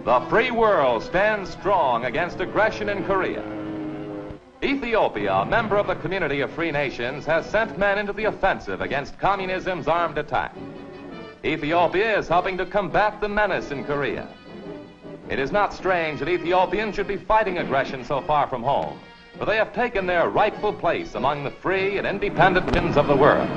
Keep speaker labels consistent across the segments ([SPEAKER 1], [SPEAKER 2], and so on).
[SPEAKER 1] The free world stands strong against aggression in Korea. Ethiopia, a member of the community of free nations, has sent men into the offensive against communism's armed attack. Ethiopia is helping to combat the menace in Korea. It is not strange that Ethiopians should be fighting aggression so far from home, for they have taken their rightful place among the free and independent nations of the world.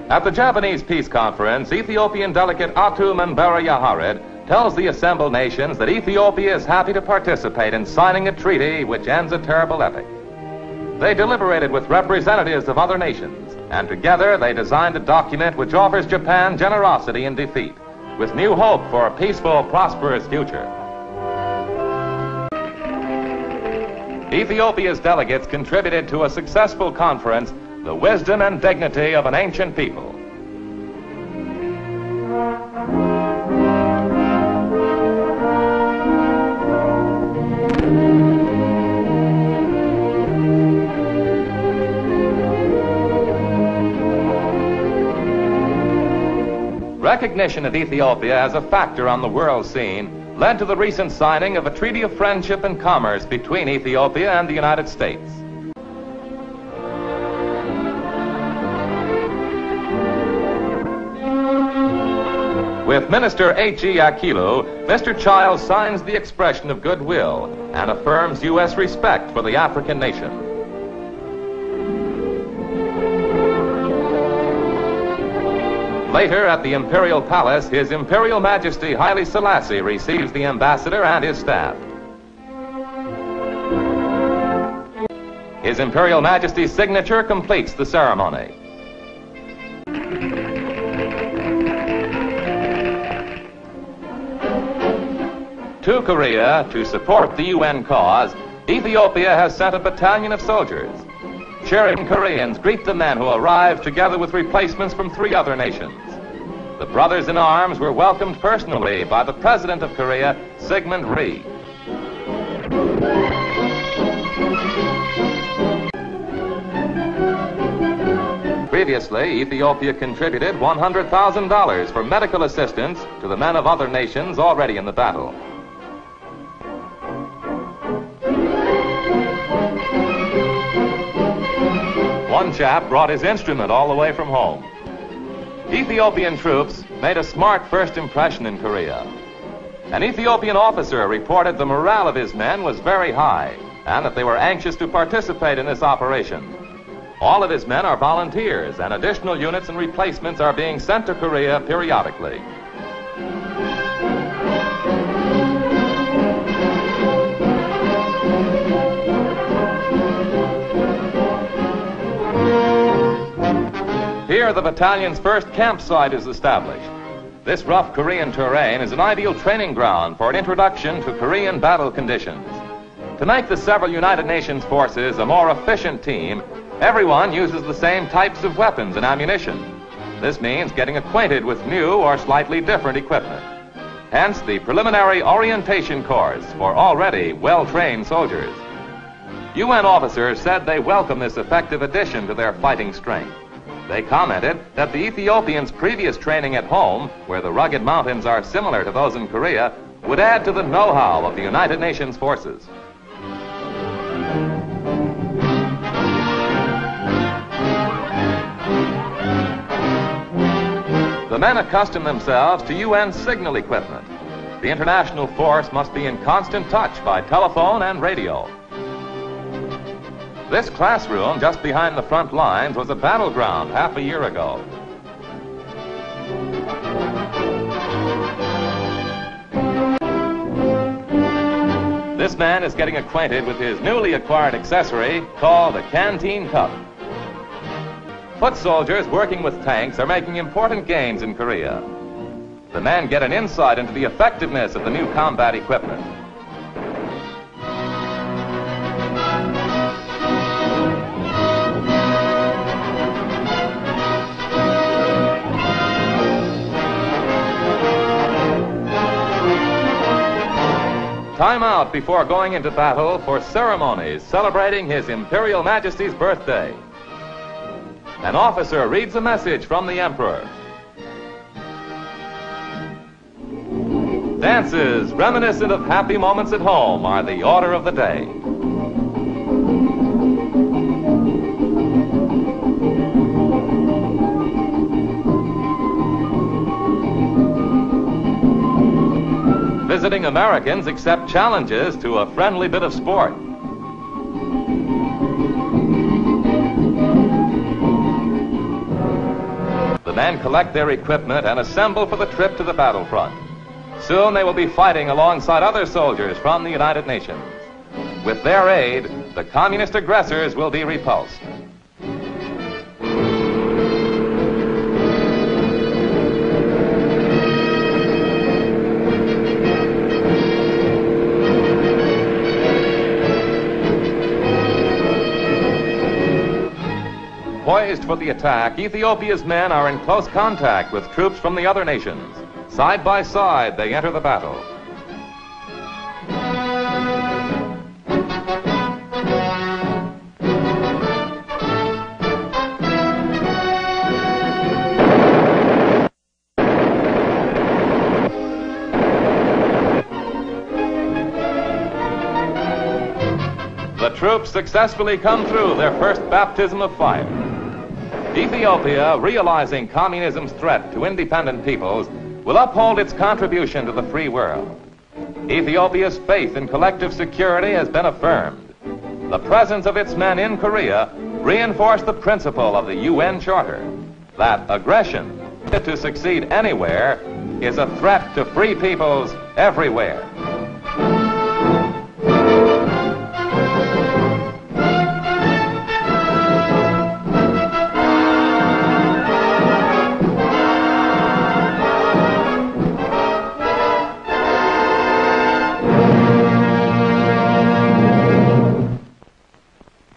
[SPEAKER 1] At the Japanese Peace Conference, Ethiopian delegate Atu Membera Yahared tells the assembled nations that Ethiopia is happy to participate in signing a treaty which ends a terrible epoch. They deliberated with representatives of other nations, and together they designed a document which offers Japan generosity in defeat, with new hope for a peaceful, prosperous future. Ethiopia's delegates contributed to a successful conference, the wisdom and dignity of an ancient people. Recognition of Ethiopia as a factor on the world scene led to the recent signing of a treaty of friendship and commerce between Ethiopia and the United States. With Minister H.E. Akilu, Mr. Childs signs the expression of goodwill and affirms U.S. respect for the African nation. Later, at the Imperial Palace, His Imperial Majesty Haile Selassie receives the ambassador and his staff. His Imperial Majesty's signature completes the ceremony. To Korea, to support the UN cause, Ethiopia has sent a battalion of soldiers. Cheering Koreans greet the men who arrived together with replacements from 3 other nations. The brothers in arms were welcomed personally by the President of Korea, Sigmund Rhee. Previously, Ethiopia contributed $100,000 for medical assistance to the men of other nations already in the battle. One chap brought his instrument all the way from home. Ethiopian troops made a smart first impression in Korea. An Ethiopian officer reported the morale of his men was very high and that they were anxious to participate in this operation. All of his men are volunteers, and additional units and replacements are being sent to Korea periodically. Here, the battalion's first campsite is established. This rough Korean terrain is an ideal training ground for an introduction to Korean battle conditions. To make the several United Nations forces a more efficient team, everyone uses the same types of weapons and ammunition. This means getting acquainted with new or slightly different equipment. Hence, the preliminary orientation course for already well-trained soldiers. UN officers said they welcome this effective addition to their fighting strength. They commented that the Ethiopians' previous training at home, where the rugged mountains are similar to those in Korea, would add to the know-how of the United Nations forces. The men accustom themselves to UN signal equipment. The international force must be in constant touch by telephone and radio. This classroom just behind the front lines was a battleground half a year ago. This man is getting acquainted with his newly acquired accessory called a canteen cup. Foot soldiers working with tanks are making important gains in Korea. The men get an insight into the effectiveness of the new combat equipment. Time out before going into battle for ceremonies celebrating His Imperial Majesty's birthday. An officer reads a message from the Emperor. Dances reminiscent of happy moments at home are the order of the day. Visiting Americans accept challenges to a friendly bit of sport. The men collect their equipment and assemble for the trip to the battlefront. Soon they will be fighting alongside other soldiers from the United Nations. With their aid, the communist aggressors will be repulsed. Poised for the attack, Ethiopia's men are in close contact with troops from the other nations. Side by side, they enter the battle. The troops successfully come through their first baptism of fire. Ethiopia, realizing communism's threat to independent peoples, will uphold its contribution to the free world. Ethiopia's faith in collective security has been affirmed. The presence of its men in Korea reinforced the principle of the UN Charter that aggression, to succeed anywhere, is a threat to free peoples everywhere.